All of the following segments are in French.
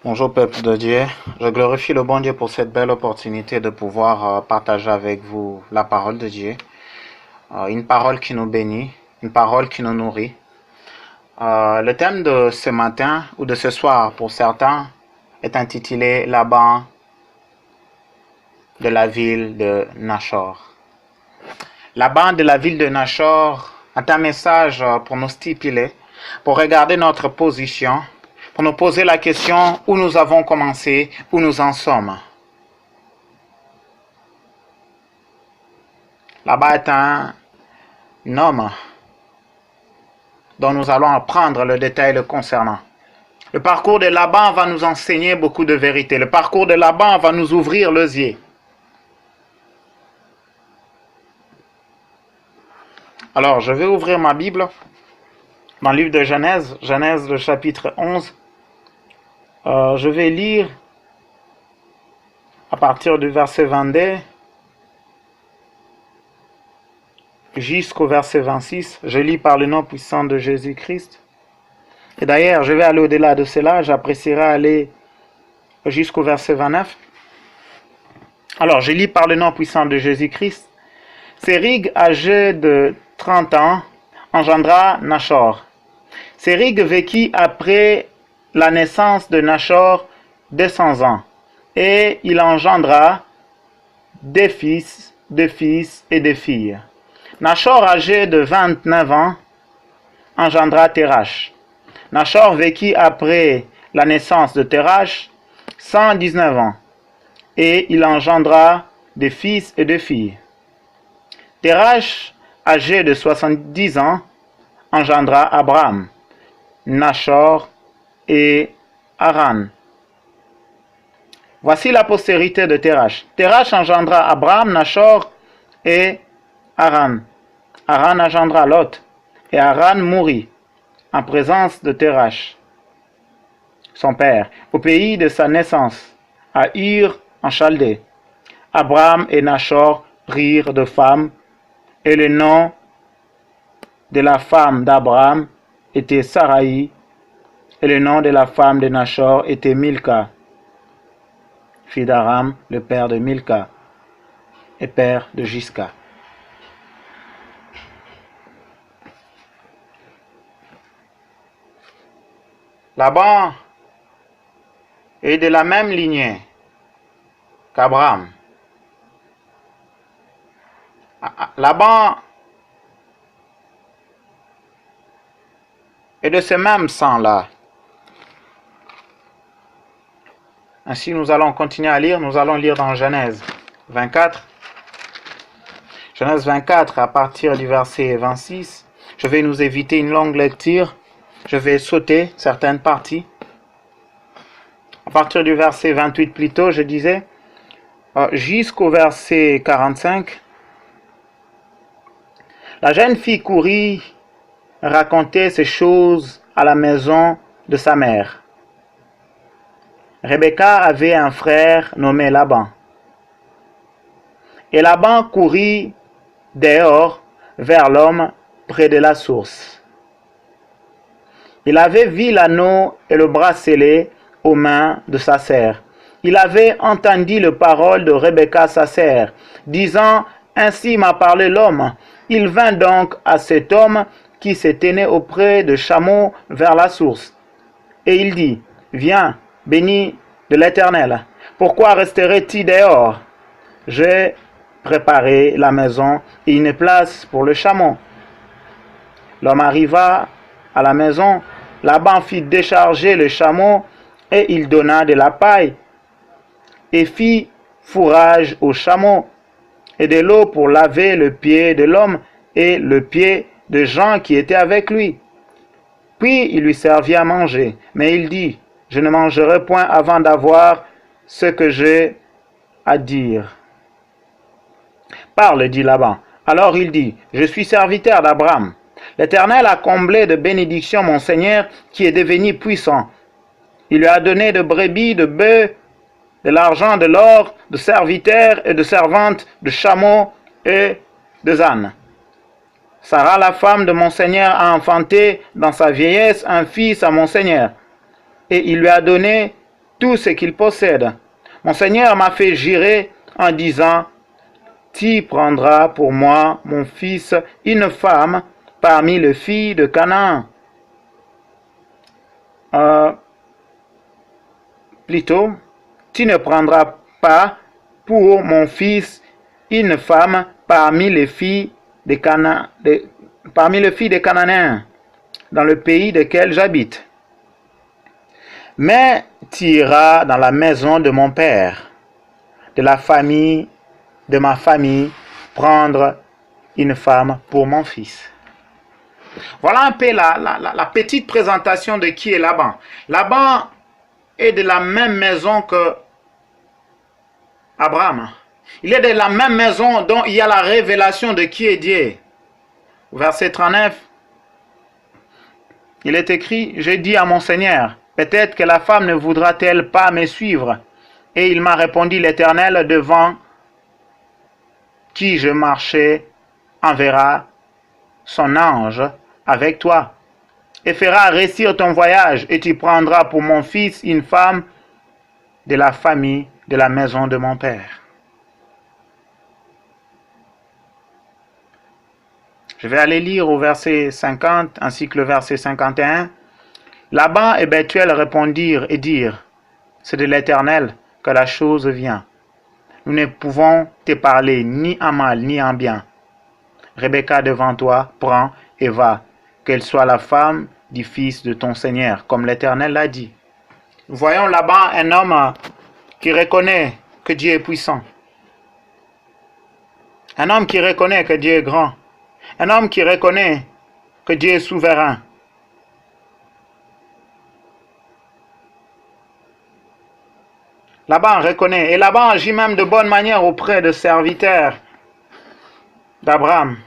Bonjour peuple de Dieu, je glorifie le bon Dieu pour cette belle opportunité de pouvoir partager avec vous la parole de Dieu, une parole qui nous bénit, une parole qui nous nourrit. Le thème de ce matin ou de ce soir pour certains est intitulé Laban de la ville de Nachor. Laban de la ville de Nachor est un message pour nous stipuler, pour regarder notre position, pour nous poser la question où nous avons commencé, où nous en sommes. Là-bas est un homme dont nous allons apprendre le détail le concernant. Le parcours de Laban va nous enseigner beaucoup de vérités. Le parcours de Laban va nous ouvrir les yeux. Alors, je vais ouvrir ma Bible dans le livre de Genèse, Genèse le chapitre 11. Je vais lire à partir du verset 22 jusqu'au verset 26. Je lis par le nom puissant de Jésus-Christ. Et d'ailleurs, je vais aller au-delà de cela. J'apprécierais aller jusqu'au verset 29. Alors, je lis par le nom puissant de Jésus-Christ. Sérig, âgé de 30 ans, engendra Nachor. Sérig vécut après la naissance de Nachor 200 ans, et il engendra des fils et des filles. Nachor, âgé de 29 ans, engendra Térach. Nachor vécut après la naissance de Térach 119 ans, et il engendra des fils et des filles. Térach, âgé de 70 ans, engendra Abraham, Nachor et Haran. Voici la postérité de Térach. Térach engendra Abraham, Nachor et Haran. Haran engendra Lot, et Haran mourut en présence de Térach, son père, au pays de sa naissance, à Ur en Chaldée. Abraham et Nachor prirent de femmes, et le nom de la femme d'Abraham était Saraï, et le nom de la femme de Nachor était Milka, fille d'Aram, le père de Milka, et père de Gisca. Laban est de la même lignée qu'Abraham. Laban est de ce même sang-là. Ainsi, nous allons continuer à lire. Nous allons lire dans Genèse 24. Genèse 24, à partir du verset 26. Je vais nous éviter une longue lecture. Je vais sauter certaines parties. À partir du verset 28 plutôt, je disais, jusqu'au verset 45. La jeune fille courut raconter ces choses à la maison de sa mère. Rebecca avait un frère nommé Laban. Et Laban courut dehors vers l'homme près de la source. Il avait vu l'anneau et le bracelet aux mains de sa sœur. Il avait entendu les paroles de Rebecca sa sœur, disant, « Ainsi m'a parlé l'homme. » Il vint donc à cet homme qui se tenait auprès de chameaux vers la source. Et il dit, « Viens, béni de l'Éternel, pourquoi resterais-tu dehors? J'ai préparé la maison et une place pour le chameau. » L'homme arriva à la maison, Laban fit décharger le chameau et il donna de la paille et fit fourrage au chameau et de l'eau pour laver le pied de l'homme et le pied de gens qui étaient avec lui. Puis il lui servit à manger, mais il dit, « Je ne mangerai point avant d'avoir ce que j'ai à dire. » « Parle, dit Laban. Alors il dit, « Je suis serviteur d'Abraham. L'Éternel a comblé de bénédictions mon Seigneur qui est devenu puissant. Il lui a donné de brebis, de bœufs, de l'argent, de l'or, de serviteurs et de servantes, de chameaux et de ânes. Sarah, la femme de mon Seigneur, a enfanté dans sa vieillesse un fils à mon Seigneur. Et il lui a donné tout ce qu'il possède. Mon Seigneur m'a fait jurer en disant, tu prendras pour moi, mon fils, une femme parmi les filles de Canaan. Plutôt, tu ne prendras pas pour mon fils une femme parmi les filles des Cananéens, dans le pays desquels j'habite. Mais tu iras dans la maison de mon père, de ma famille, prendre une femme pour mon fils. Voilà un peu la petite présentation de qui est Laban. Laban est de la même maison que Abraham. Il est de la même maison dont il y a la révélation de qui est Dieu. Verset 39, il est écrit, j'ai dit à mon Seigneur, peut-être que la femme ne voudra-t-elle pas me suivre? Et il m'a répondu, l'Éternel devant qui je marchais enverra son ange avec toi et fera réussir ton voyage, et tu prendras pour mon fils une femme de la famille de la maison de mon père. Je vais aller lire au verset 50 ainsi que le verset 51. Laban et Bethuel répondirent et dirent, c'est de l'Éternel que la chose vient. Nous ne pouvons te parler ni en mal ni en bien. Rebecca devant toi, prends et va, qu'elle soit la femme du fils de ton Seigneur, comme l'Éternel l'a dit. Nous voyons là-bas un homme qui reconnaît que Dieu est puissant. Un homme qui reconnaît que Dieu est grand. Un homme qui reconnaît que Dieu est souverain. Laban reconnaît, et Laban agit même de bonne manière auprès des serviteurs d'Abraham.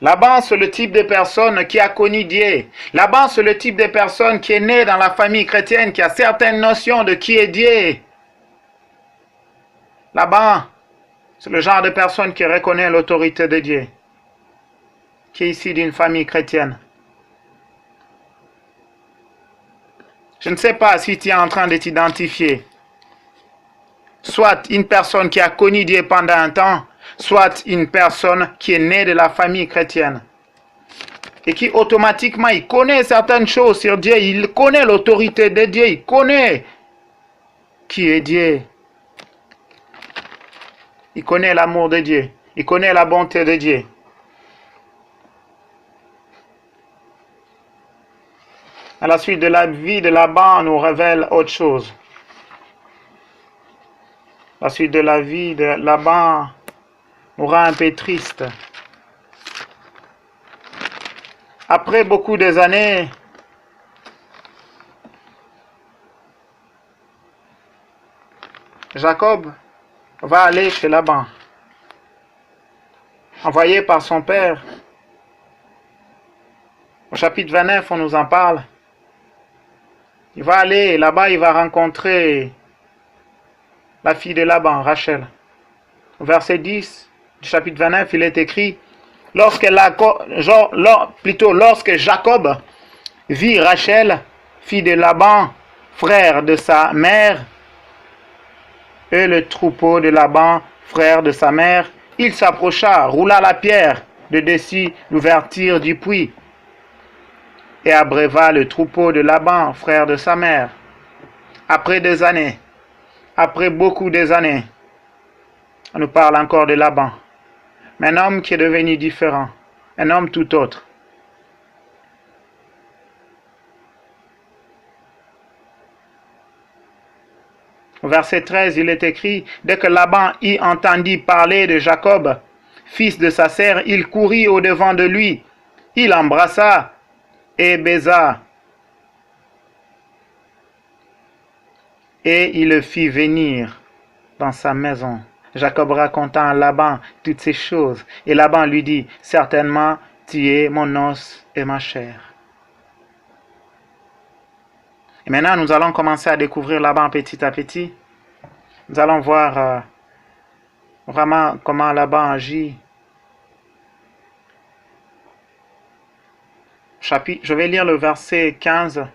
Laban, c'est le type de personne qui a connu Dieu. Laban, c'est le type de personne qui est né dans la famille chrétienne, qui a certaines notions de qui est Dieu. Laban, c'est le genre de personne qui reconnaît l'autorité de Dieu, qui est ici d'une famille chrétienne. Je ne sais pas si tu es en train de t'identifier. Soit une personne qui a connu Dieu pendant un temps, soit une personne qui est née de la famille chrétienne. Et qui automatiquement, il connaît certaines choses sur Dieu, il connaît l'autorité de Dieu, il connaît qui est Dieu. Il connaît l'amour de Dieu, il connaît la bonté de Dieu. À la suite de la vie de Laban, on nous révèle autre chose. La suite de la vie de Laban nous rend un peu triste. Après beaucoup d'années, Jacob va aller chez Laban, envoyé par son père. Au chapitre 29, on nous en parle. Il va aller là-bas, il va rencontrer la fille de Laban, Rachel. Au verset 10 du chapitre 29, il est écrit, lorsque Jacob vit Rachel, fille de Laban, frère de sa mère, et le troupeau de Laban, frère de sa mère, il s'approcha, roula la pierre de dessus l'ouverture du puits, et abréva le troupeau de Laban, frère de sa mère. Après beaucoup d'années, on nous parle encore de Laban. Mais un homme qui est devenu différent, un homme tout autre. Au verset 13, il est écrit, dès que Laban y entendit parler de Jacob, fils de sa sœur, il courut au-devant de lui, il l'embrassa et baisa, et il le fit venir dans sa maison. Jacob raconta à Laban toutes ces choses, et Laban lui dit, certainement, tu es mon os et ma chair. Et maintenant, nous allons commencer à découvrir Laban petit à petit. Nous allons voir vraiment comment Laban agit. Je vais lire le verset 15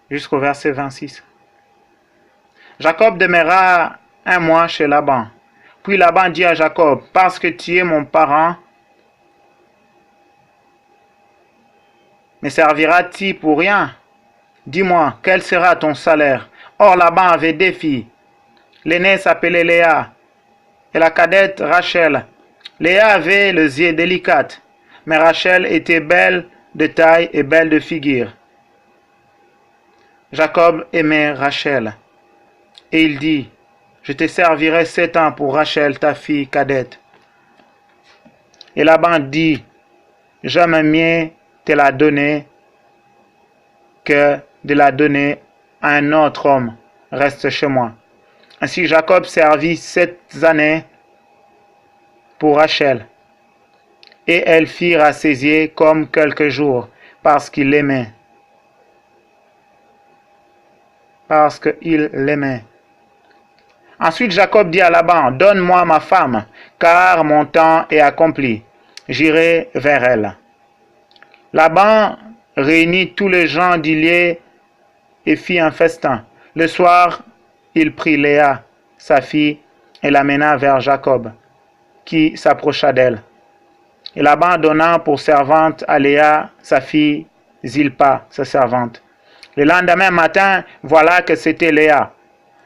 jusqu'au verset 26. Jacob demeura un mois chez Laban. Puis Laban dit à Jacob, parce que tu es mon parent, me servira-t-il pour rien? Dis-moi, quel sera ton salaire? Or Laban avait deux filles. L'aînée s'appelait Léa et la cadette Rachel. Léa avait les yeux délicates, mais Rachel était belle de taille et belle de figure. Jacob aimait Rachel. Et il dit, je te servirai 7 ans pour Rachel, ta fille cadette. Et Laban dit, j'aime mieux te la donner que de la donner à un autre homme. Reste chez moi. Ainsi Jacob servit 7 années pour Rachel. Et elle fit rassasier comme quelques jours, parce qu'il l'aimait. Parce qu'il l'aimait. Ensuite Jacob dit à Laban, donne-moi ma femme, car mon temps est accompli. J'irai vers elle. Laban réunit tous les gens d'Ilié et fit un festin. Le soir, il prit Léa, sa fille, et l'amena vers Jacob, qui s'approcha d'elle. Et Laban donna pour servante à Léa, sa fille, Zilpa, sa servante. Le lendemain matin, voilà que c'était Léa.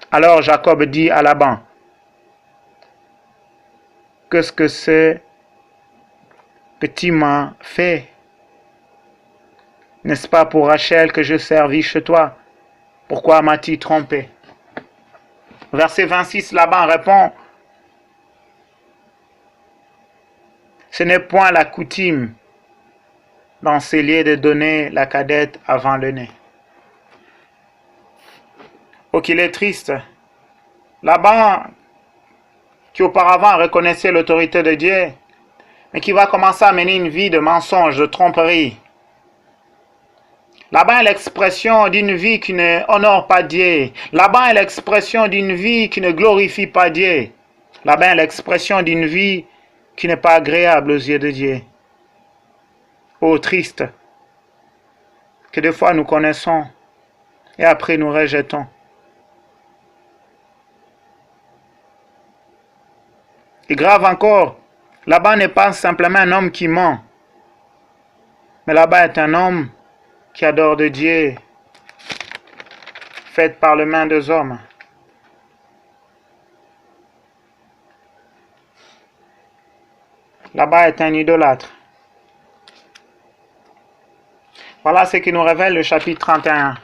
Alors Jacob dit à Laban, qu'est-ce que c'est que tu m'as fait? N'est-ce pas pour Rachel que je servis chez toi? Pourquoi m'as-tu trompé? Verset 26, Laban répond, ce n'est point la coutume dans ces lieux de donner la cadette avant le nez. Oh, qu'il est triste. Laban, qui auparavant reconnaissait l'autorité de Dieu, mais qui va commencer à mener une vie de mensonge, de tromperie. Laban est l'expression d'une vie qui ne honore pas Dieu. Laban est l'expression d'une vie qui ne glorifie pas Dieu. Laban est l'expression d'une vie qui n'est pas agréable aux yeux de Dieu. Oh, triste, que des fois nous connaissons et après nous rejetons. Et grave encore, Laban n'est pas simplement un homme qui ment, mais Laban est un homme qui adore de Dieu, fait par les mains des hommes. Laban est un idolâtre. Voilà ce qui nous révèle le chapitre 31.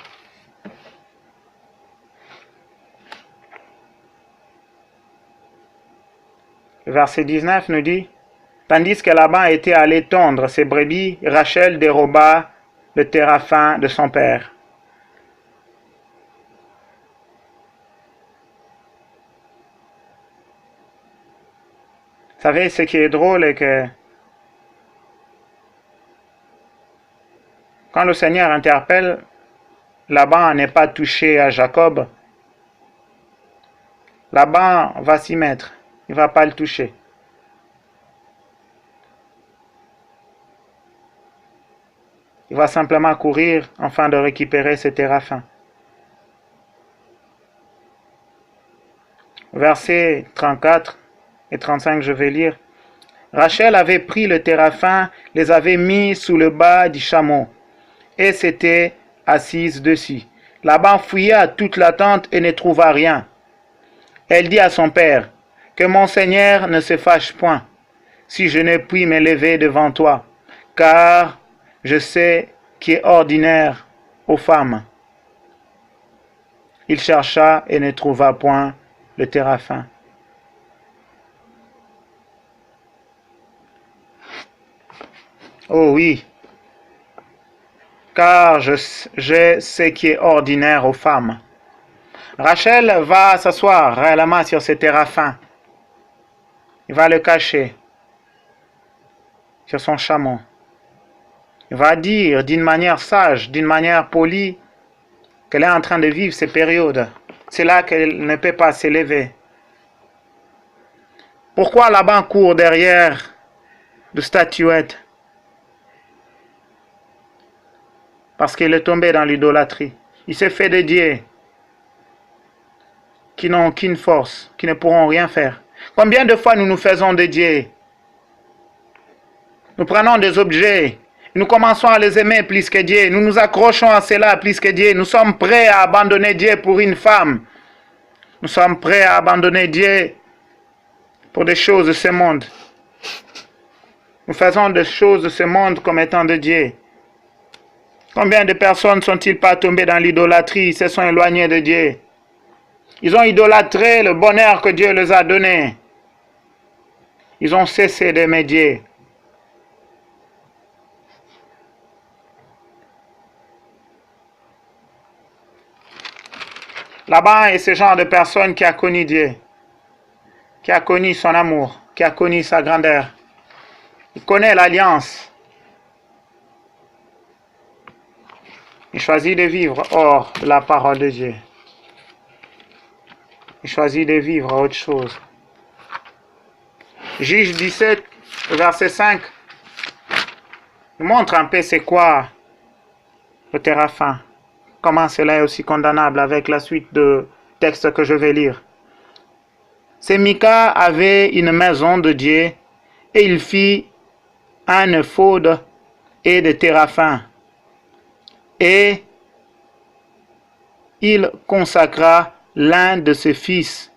Le verset 19 nous dit, tandis que Laban était allé tondre ses brebis, Rachel déroba le téraphin de son père. Vous savez, ce qui est drôle est que quand le Seigneur interpelle, Laban n'est pas touché à Jacob. Laban va s'y mettre, il ne va pas le toucher. Il va simplement courir afin de récupérer ses téraphins. Versets 34 et 35, je vais lire. Rachel avait pris le téraphin, les avait mis sous le bas du chameau, et s'était assise dessus. Laban fouilla toute la tente et ne trouva rien. Elle dit à son père, que mon Seigneur ne se fâche point, si je ne puis me lever devant toi, car je sais qui est ordinaire aux femmes. Il chercha et ne trouva point le téraphin. Oh oui, car je sais qui est ordinaire aux femmes. Rachel va s'asseoir réellement sur ce téraphin. Il va le cacher sur son chameau. Il va dire d'une manière sage, d'une manière polie, qu'elle est en train de vivre ces périodes. C'est là qu'elle ne peut pas s'élever. Pourquoi Laban court derrière de statuettes? Parce qu'il est tombé dans l'idolâtrie. Il s'est fait des dieux qui n'ont aucune force, qui ne pourront rien faire. Combien de fois nous nous faisons des dieux? Nous prenons des objets, nous commençons à les aimer plus que Dieu, nous nous accrochons à cela plus que Dieu, nous sommes prêts à abandonner Dieu pour une femme, nous sommes prêts à abandonner Dieu pour des choses de ce monde. Nous faisons des choses de ce monde comme étant de Dieu. Combien de personnes ne sont-ils pas tombées dans l'idolâtrie, ils se sont éloignés de Dieu? Ils ont idolâtré le bonheur que Dieu les a donné. Ils ont cessé d'aimer Dieu. Laban est ce genre de personne qui a connu Dieu, qui a connu son amour, qui a connu sa grandeur. Il connaît l'alliance. Il choisit de vivre hors de la parole de Dieu. Il choisit de vivre autre chose. Juge 17, verset 5, nous montre un peu c'est quoi le Téraphin. Comment cela est aussi condamnable avec la suite de textes que je vais lire. C'est Mika avait une maison de Dieu et il fit un éphod et des téraphins. Et il consacra l'un de ses fils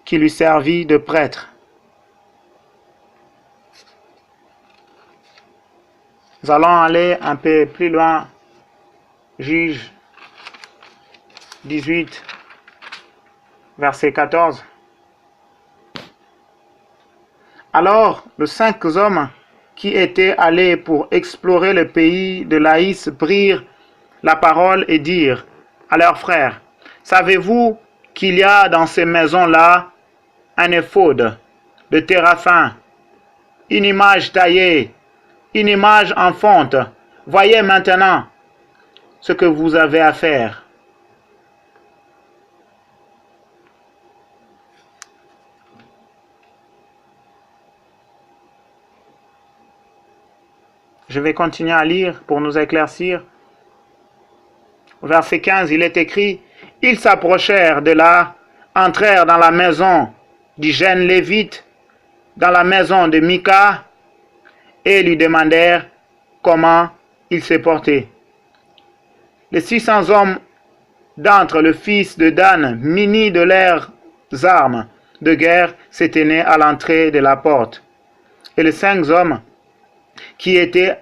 qui lui servit de prêtre. Nous allons aller un peu plus loin. Juge 18, verset 14. Alors, les 5 hommes qui étaient allés pour explorer le pays de Laïs prirent la parole et dirent à leurs frères, « Savez-vous qu'il y a dans ces maisons-là un éphod de téraphins, une image taillée, une image en fonte? Voyez maintenant ce que vous avez à faire. » Je vais continuer à lire pour nous éclaircir. Au verset 15, il est écrit, « Ils s'approchèrent de là, entrèrent dans la maison du jeune Lévite, dans la maison de Mika, et lui demandèrent comment il s'est porté. Les 600 hommes d'entre le fils de Dan, munis de leurs armes de guerre, se tenaient à l'entrée de la porte. Et les 5 hommes qui étaient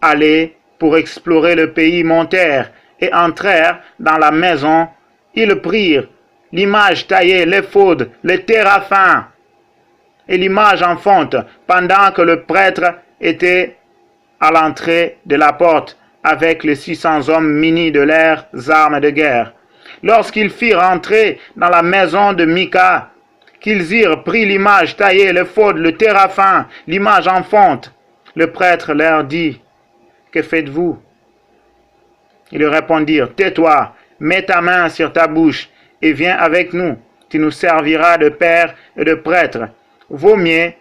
allés pour explorer le pays montèrent et entrèrent dans la maison. Ils prirent l'image taillée, l'éphod, les téraphins et l'image en fonte, pendant que le prêtre était à l'entrée de la porte avec les 600 hommes munis de leurs armes de guerre. Lorsqu'ils firent entrer dans la maison de Mika, qu'ils eurent pris l'image taillée, l'éphod, le téraphin, l'image en fonte, le prêtre leur dit, « Que faites-vous » Ils lui répondirent, « Tais-toi, mets ta main sur ta bouche et viens avec nous. Tu nous serviras de père et de prêtre. Vaut mieux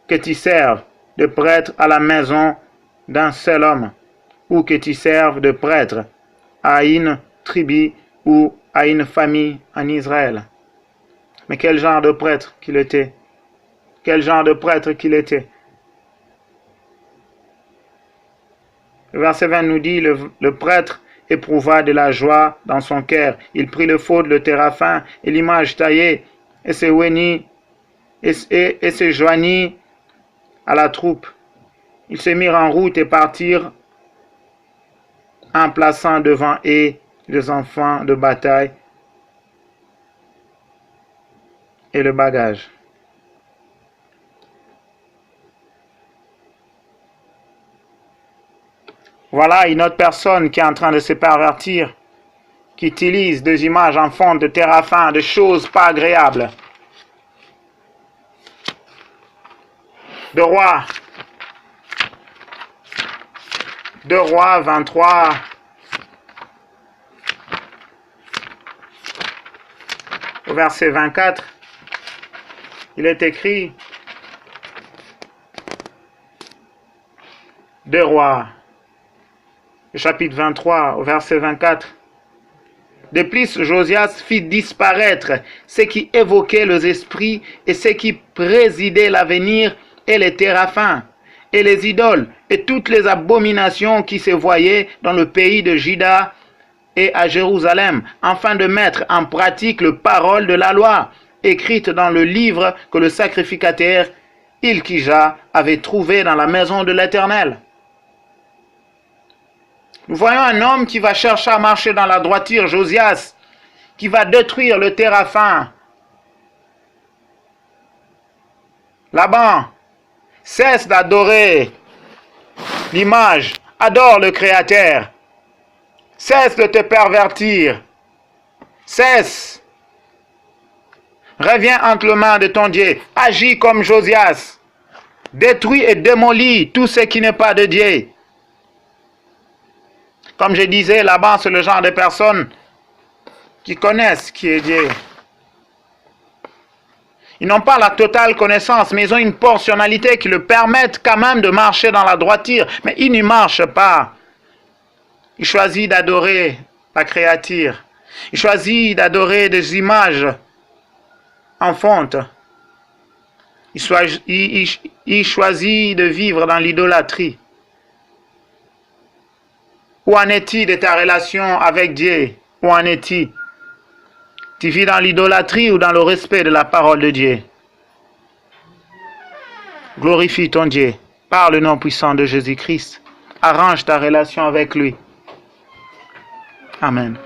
que tu serves de prêtre à la maison d'un seul homme, ou que tu serves de prêtre à une tribu ou à une famille en Israël. » Mais quel genre de prêtre qu'il était? Quel genre de prêtre qu'il était? Le verset 20 nous dit, le prêtre éprouva de la joie dans son cœur. Il prit le faux, le téraphin et l'image taillée et se joignit à la troupe. Ils se mirent en route et partirent en plaçant devant eux les enfants de bataille et le bagage. Voilà une autre personne qui est en train de se pervertir, qui utilise des images en fond de téraphin, de choses pas agréables. De Rois 23, au verset 24. Il est écrit, 2 Rois, chapitre 23, au verset 24. De plus, Josias fit disparaître ce qui évoquait les esprits et ce qui présidait l'avenir et les téraphins et les idoles et toutes les abominations qui se voyaient dans le pays de Juda et à Jérusalem, afin de mettre en pratique les paroles de la loi, écrite dans le livre que le sacrificateur Hilkija avait trouvé dans la maison de l'Éternel. Nous voyons un homme qui va chercher à marcher dans la droiture, Josias, qui va détruire le téraphin. Laban, cesse d'adorer l'image, adore le Créateur. Cesse de te pervertir. Cesse. Reviens entre les mains de ton Dieu. Agis comme Josias. Détruis et démolis tout ce qui n'est pas de Dieu. Comme je disais, là-bas, c'est le genre de personnes qui connaissent qui est Dieu. Ils n'ont pas la totale connaissance, mais ils ont une portionnalité qui leur permet quand même de marcher dans la droiture. Mais ils n'y marchent pas. Ils choisissent d'adorer la créature. Ils choisissent d'adorer des images en fonte. Ils choisissent de vivre dans l'idolâtrie. Où en est-il de ta relation avec Dieu? Où en est-il? Tu vis dans l'idolâtrie ou dans le respect de la parole de Dieu? Glorifie ton Dieu. Par le nom puissant de Jésus-Christ. Arrange ta relation avec lui. Amen.